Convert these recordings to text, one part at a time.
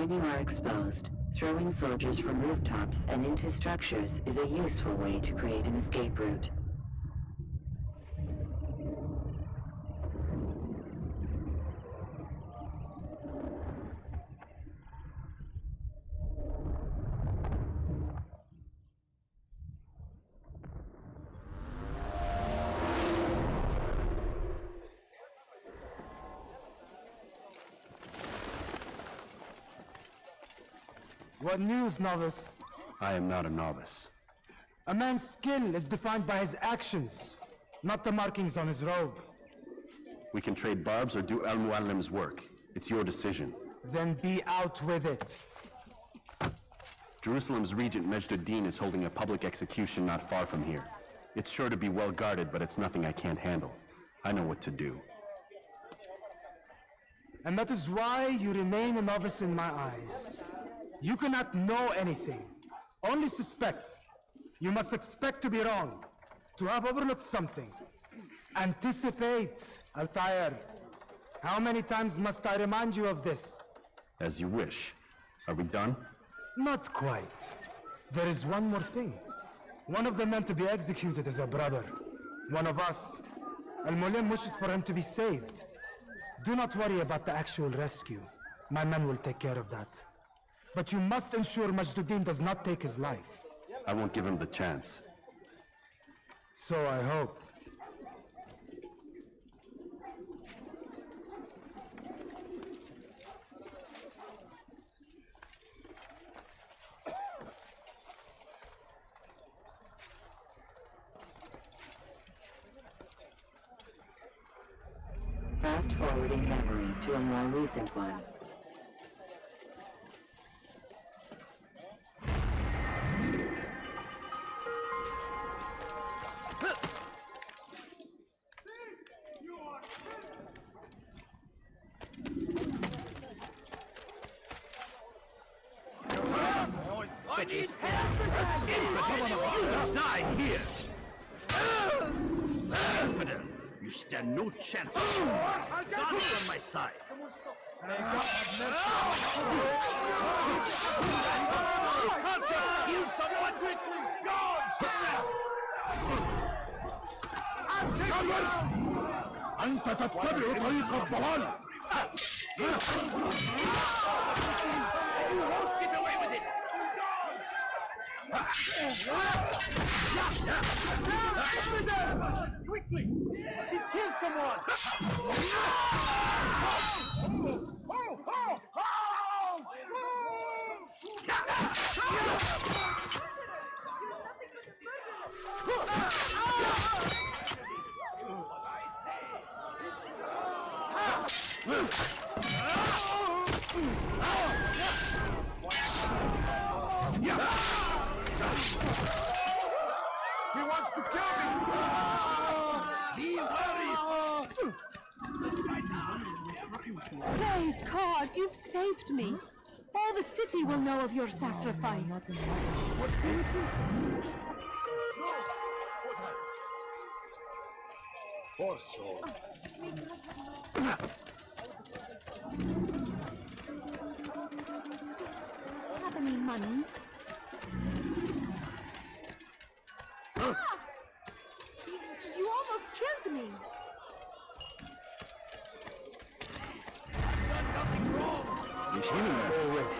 When you are exposed, throwing soldiers from rooftops and into structures is a useful way to create an escape route. What news, novice? I am not a novice. A man's skill is defined by his actions, not the markings on his robe. We can trade barbs or do Al-Muallim's work. It's your decision. Then be out with it. Jerusalem's regent Majd-ud-Din is holding a public execution not far from here. It's sure to be well guarded, but it's nothing I can't handle. I know what to do. And that is why you remain a novice in my eyes. You cannot know anything, only suspect. You must expect to be wrong, to have overlooked something. Anticipate, Altair. How many times must I remind you of this? As you wish. Are we done? Not quite. There is one more thing. One of the men to be executed is a brother. One of us. Al-Muallim wishes for him to be saved. Do not worry about the actual rescue. My men will take care of that. But you must ensure Majd-ud-Din does not take his life. I won't give him the chance. So I hope. Fast forwarding memory to a more recent one. Die here! You stand no chance. God's on my side. Kill someone quickly! أنت تتبع طريق الضلال. You won't get away with it. Quickly! He's killed someone! He wants to kill me! Be worried! Praise God, you've saved me. All the city will know of your sacrifice. Poor soul. Have any money? You almost killed me. I've done nothing wrong. He's healing already.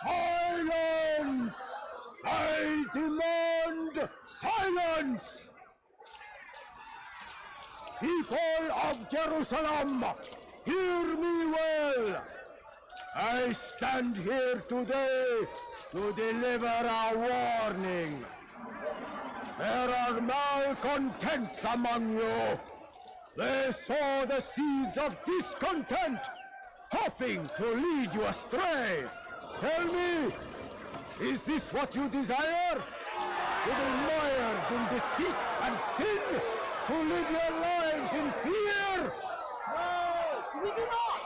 Silence! I demand People of Jerusalem, hear me well. I stand here today to deliver a warning. There are malcontents among you. They sow the seeds of discontent, hoping to lead you astray. Tell me, is this what you desire? To be mired in deceit and sin? To live your lives in fear? No, we do not!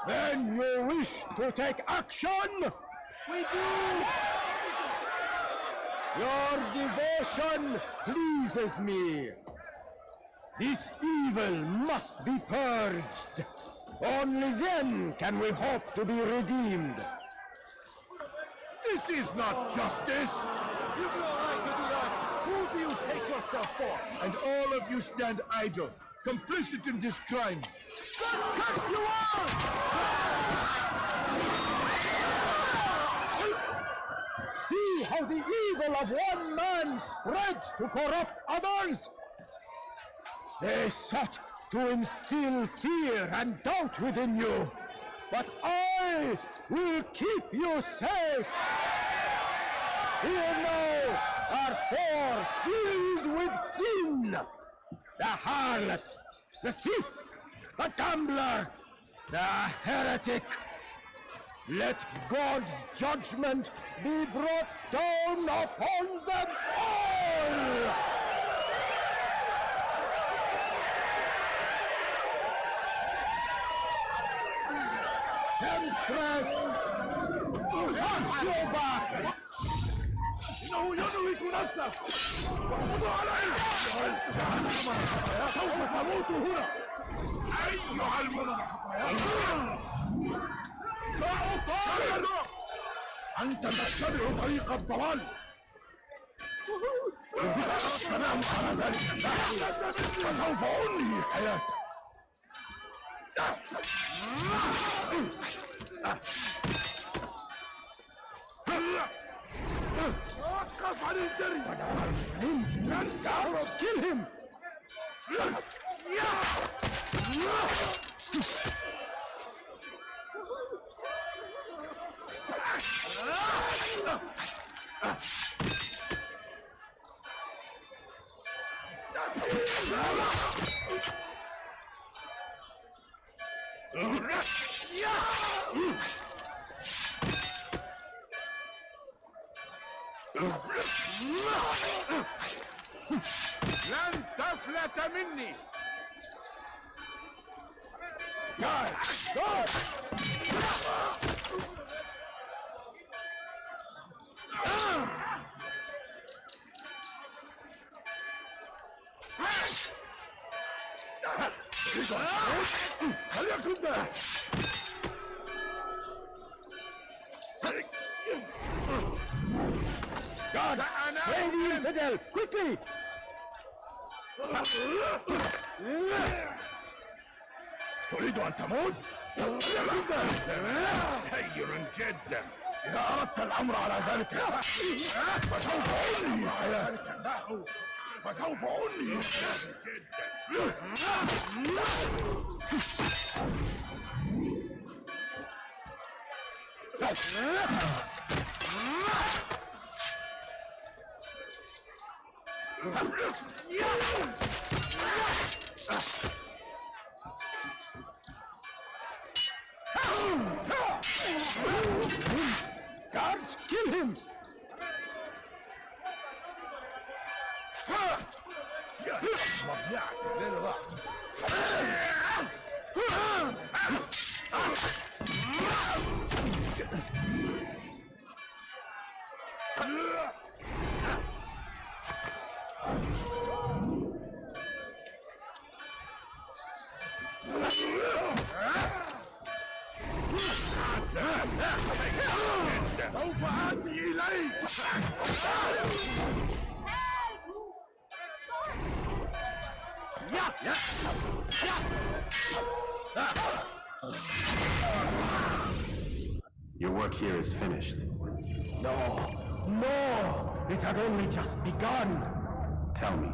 Then you wish to take action? We do! Your devotion pleases me. This evil must be purged. Only then can we hope to be redeemed. This is not justice! You've no right to do that! Who do you take yourself for? And all of you stand idle, complicit in this crime. Curse you all! See how the evil of one man spreads to corrupt others? They sought to instill fear and doubt within you, but I will keep you safe. Here now are four filled with sin. The harlot, the thief, the gambler, the heretic. Let God's judgment be brought down upon them all! Temptress! Fuck you back! إنه ينوي نفسه وخذوا عليه سوف تموت هنا أيها المنافق أنت تتبع طريق الضلال السلام على ذلك فسوف أنهي حياتك وقف عن الجري Guards, kill him! لن تفلت مني هل يكن ده Guards, slay the infidel, quickly! تريد أن تموت؟ خير جدا إذا أردت الأمر على ذلك فسوف أنهي حياتك فسوف أنهي Guards, kill him! سوف آتي إليك Your work here is finished. No, it had only just begun. Tell me,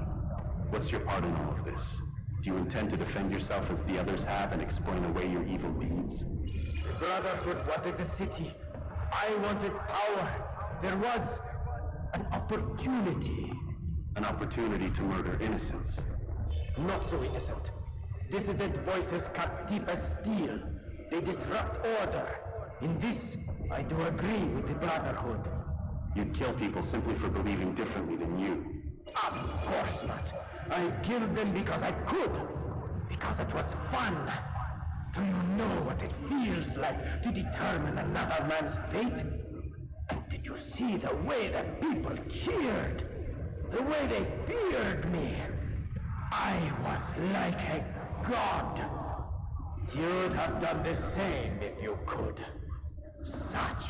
What's your part in all of this? Do you intend to defend yourself as the others have and explain away your evil deeds? The Brotherhood wanted the city. I wanted power. There was an opportunity. An opportunity to murder innocents. Not so innocent. Dissident voices cut deep as steel. They disrupt order. In this, I do agree with the Brotherhood. You'd kill people simply for believing differently than you. Of course not. I killed them because I could. Because it was fun. Do you know what it feels like to determine another man's fate? And did you see the way that people cheered? The way they feared me? I was like a god. You'd have done the same if you could. Such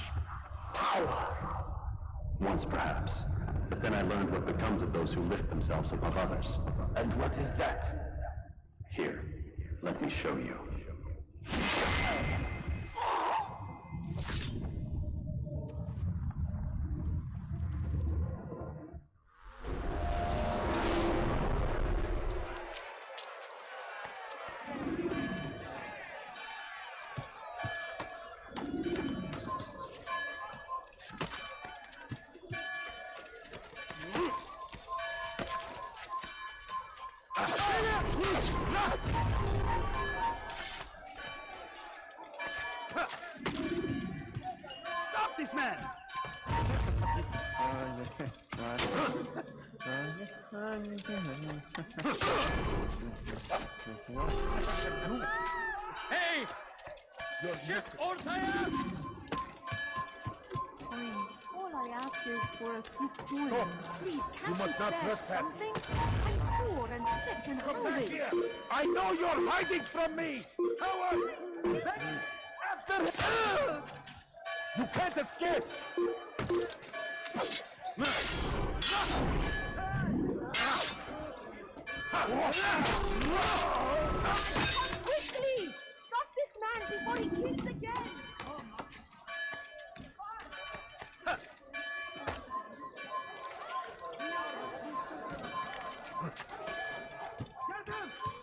power. Once perhaps. But then I learned what becomes of those who lift themselves above others. And what is that? Here, let me show you. Stop this man! Hey! Your ship ortaya! All I ask is for a few coins. Please, can't must not spare trespass. something? I'm poor and sick and hungry. I know you're hiding from me! Coward! After him! You can't escape! Quickly! Stop this man before he kills again!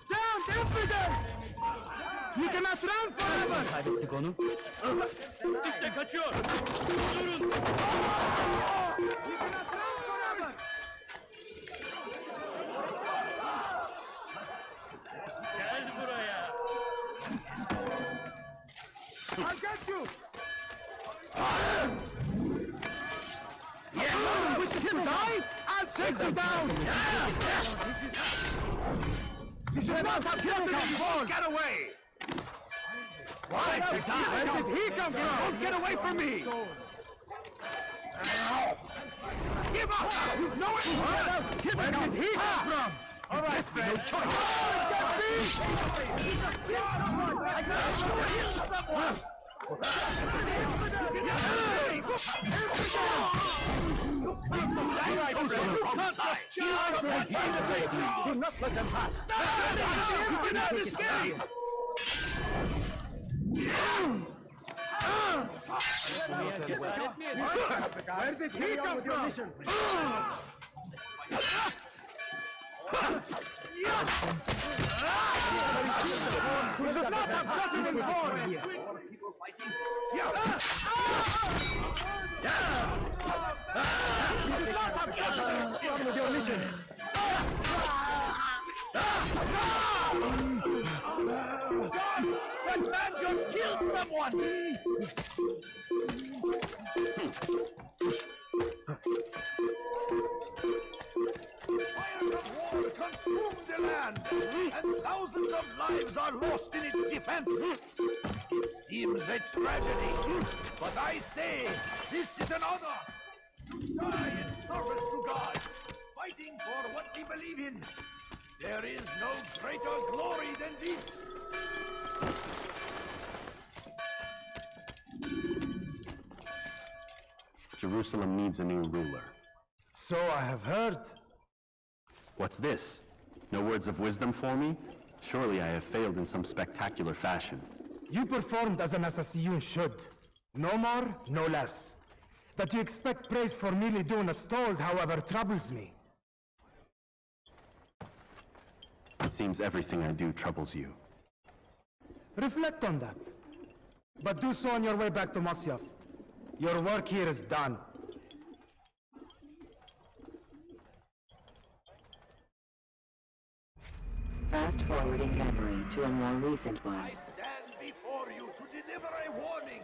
Down, infidel! You cannot run forever! İşte kaçıyor! Durun! You cannot run forever! Gel buraya! I'll get you! Wish you to die? I'll take you down! You should not have killed him! Get away! Why? Where did he come from? Don't get away from me! Give up! You know it! Where did he come from? All right, no choice. Do not let them pass. You cannot escape! Where did he come from? We should not have gotten involved! You should not have gotten with your mission! God! That man just killed someone! Fires of war consume the land, and thousands of lives are lost in its defense. It seems a tragedy, but I say this is an honor to die in service to God, fighting for what we believe in. There is no greater glory than this. Jerusalem needs a new ruler. So I have heard. What's this? No words of wisdom for me? Surely I have failed in some spectacular fashion. You performed as an assassin should. No more, no less. That you expect praise for merely doing as told, however, troubles me. It seems everything I do troubles you. Reflect on that. But do so on your way back to Masyaf. Your work here is done. Fast forwarding memory to a more recent one. I stand before you to deliver a warning.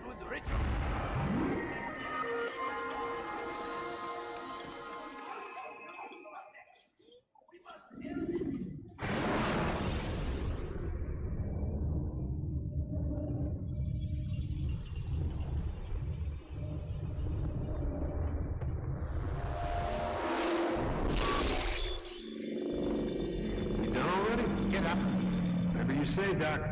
Through the ritual. You done already? Get up. Whatever you say, Doc.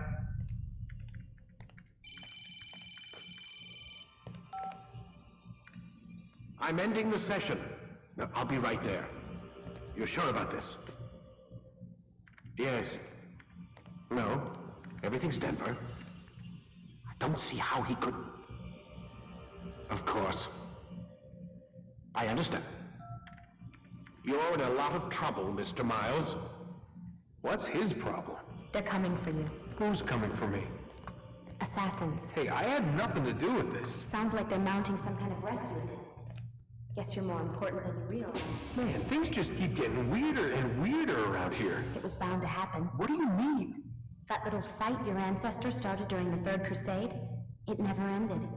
I'm ending the session. No, I'll be right there. You're sure about this? Yes. No. Everything's Denver. I don't see how he could... Of course. I understand. You're in a lot of trouble, Mr. Miles. What's his problem? They're coming for you. Who's coming for me? Assassins. Hey, I had nothing to do with this. Sounds like they're mounting some kind of rescue attempt. Guess you're more important than you realize. Man, things just keep getting weirder and weirder around here. It was bound to happen. What do you mean? That little fight your ancestor started during the Third Crusade, it never ended.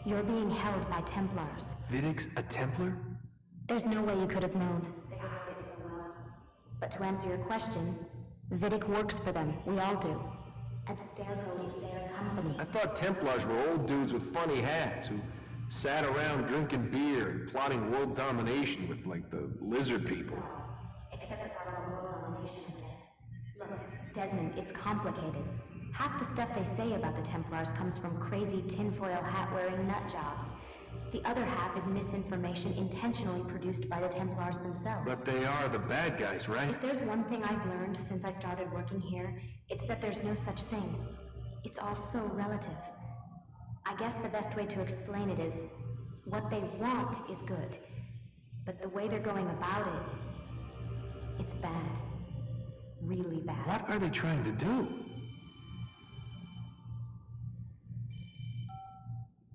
You're being held by Templars. Vidic's a Templar? There's no way you could have known. They hide it so well. But to answer your question, Vidic works for them. We all do. Abstergo is their company. I thought Templars were old dudes with funny hats who sat around drinking beer and plotting world domination with, like, the lizard people. Except for our world domination, yes. Look, Desmond, it's complicated. Half the stuff they say about the Templars comes from crazy tinfoil hat-wearing nut jobs. The other half is misinformation intentionally produced by the Templars themselves. But they are the bad guys, right? If there's one thing I've learned since I started working here, it's that there's no such thing. It's all so relative. I guess the best way to explain it is, what they want is good. But the way they're going about it, it's bad. Really bad. What are they trying to do?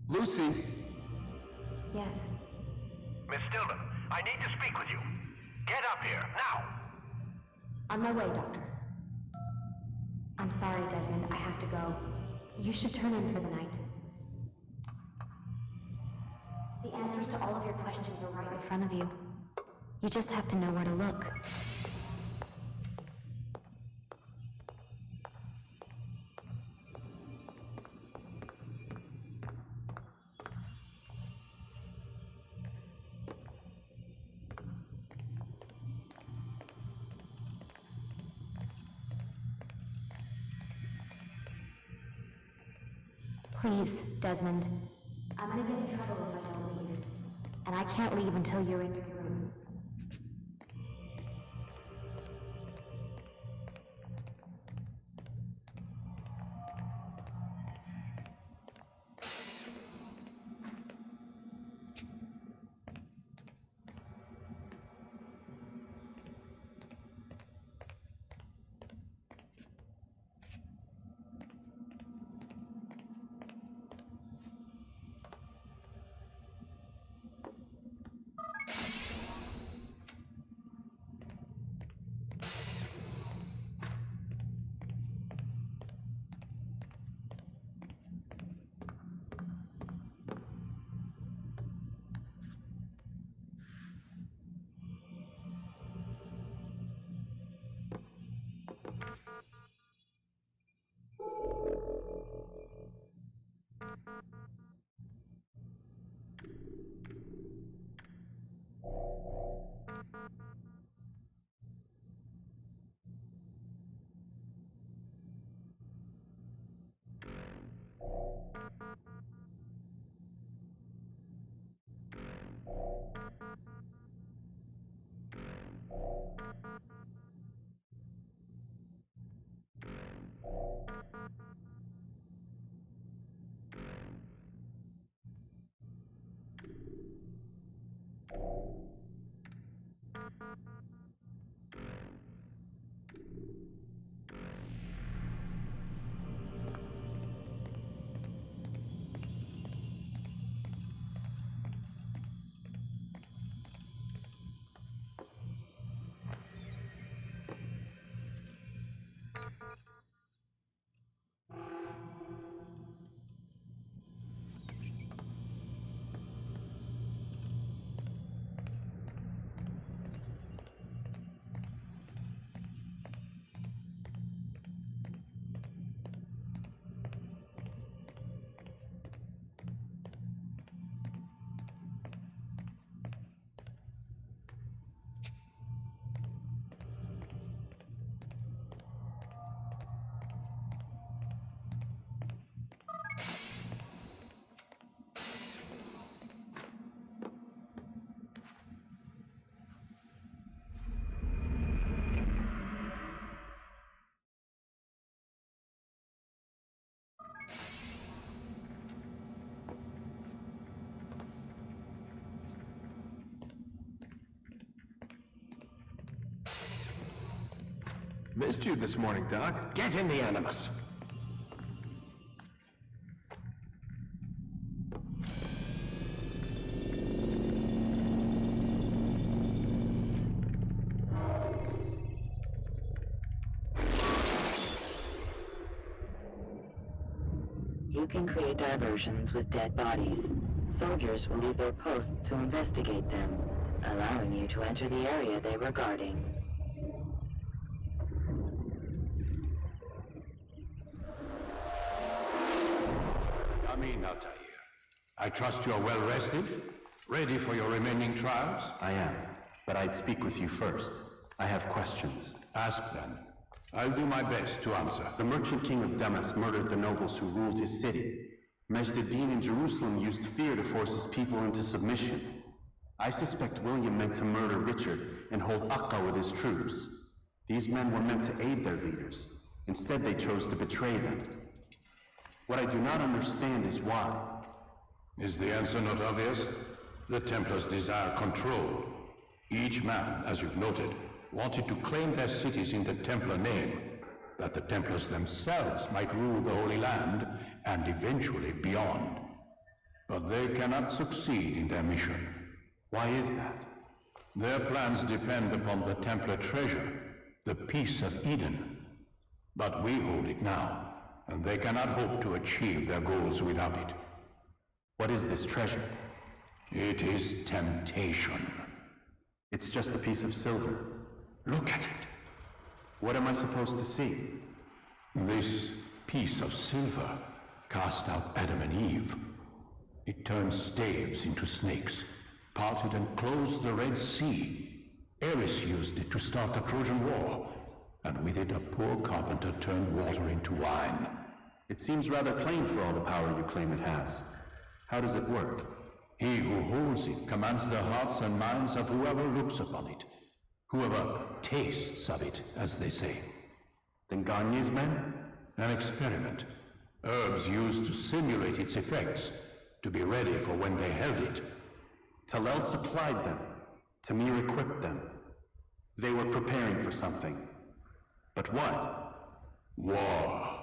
Lucy? Yes. Miss Stillman, I need to speak with you. Get up here, now! On my way, Doctor. I'm sorry, Desmond. I have to go. You should turn in for the night. The answers to all of your questions are right in front of you. You just have to know where to look. Please, Desmond. I'm gonna get in trouble if I don't leave. And I can't leave until you're in your room. Missed you this morning, Doc. Get in the Animus. You can create diversions with dead bodies. Soldiers will leave their posts to investigate them, allowing you to enter the area they were guarding. Come in, Altair. I trust you are well rested? Ready for your remaining trials? I am, but I'd speak with you first. I have questions. Ask then. I'll do my best to answer. The merchant king of Damas murdered the nobles who ruled his city. Majd-ad-Din in Jerusalem used fear to force his people into submission. I suspect William meant to murder Richard and hold Akka with his troops. These men were meant to aid their leaders. Instead, they chose to betray them. What I do not understand is why. Is the answer not obvious? The Templars desire control. Each man, as you've noted, wanted to claim their cities in the Templar name, that the Templars themselves might rule the Holy Land and eventually beyond. But they cannot succeed in their mission. Why is that? Their plans depend upon the Templar treasure, the Peace of Eden. But we hold it now, and they cannot hope to achieve their goals without it. What is this treasure? It is temptation. It's just a piece of silver. Look at it. What am I supposed to see? This piece of silver cast out Adam and Eve. It turned staves into snakes, parted and closed the Red Sea. Eris used it to start the Trojan War, and with it a poor carpenter turned water into wine. It seems rather plain for all the power you claim it has. How does it work? He who holds it commands the hearts and minds of whoever looks upon it. Whoever tastes of it, as they say. Then Gagne's men? An experiment. Herbs used to simulate its effects, to be ready for when they held it. Talel supplied them. Tamir equipped them. They were preparing for something. But what? War.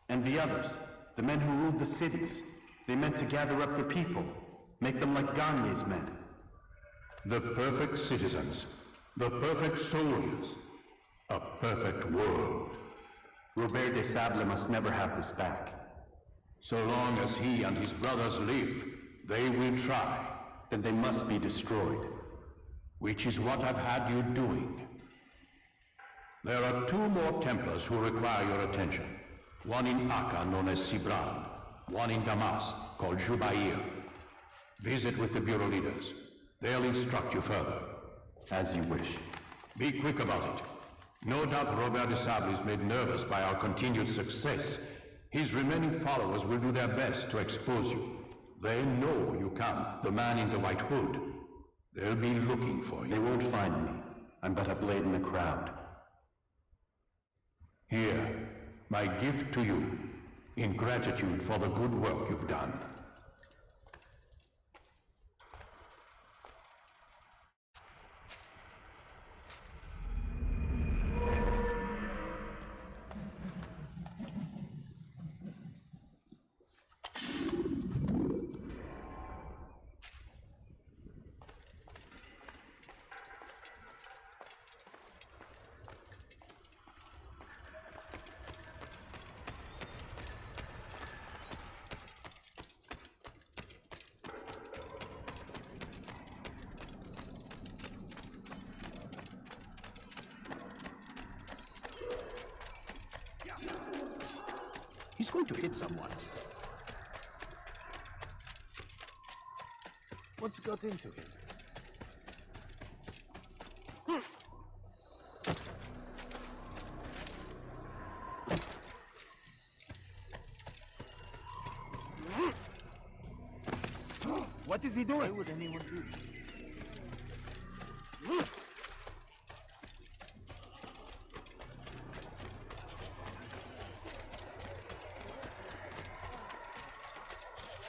And the others, the men who ruled the cities, they meant to gather up the people, make them like Gagne's men. The perfect citizens, the perfect soldiers, a perfect world. Robert de Sable must never have this back. So long as he and his brothers live, they will try. Then they must be destroyed. Which is what I've had you doing. There are 2 more Templars who require your attention. One in Akka, known as Sibran. One in Damas, called Jubair. Visit with the Bureau leaders. They'll instruct you further. As you wish. Be quick about it. No doubt Robert de Sable is made nervous by our continued success. His remaining followers will do their best to expose you. They know you come, the man in the white hood. They'll be looking for you. They won't find me. I'm but a blade in the crowd. Here, my gift to you, in gratitude for the good work you've done. He's going to hit someone. What's got into him? What is he doing? Why would anyone do this?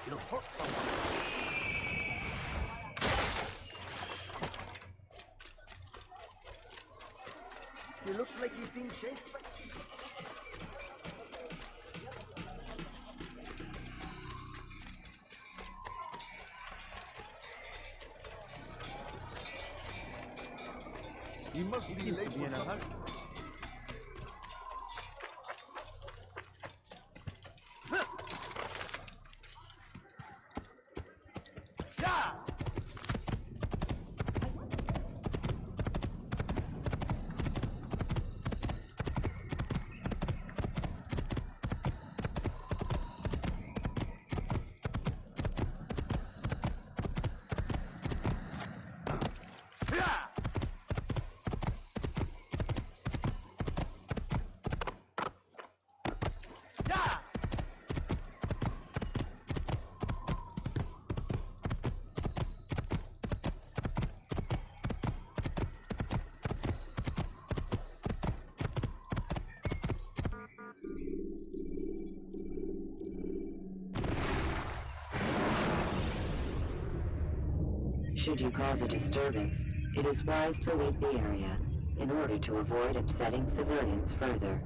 It'll hurt someone. He looks like he's being chased by... He must be late for in a hurry. Should you cause a disturbance, it is wise to leave the area in order to avoid upsetting civilians further.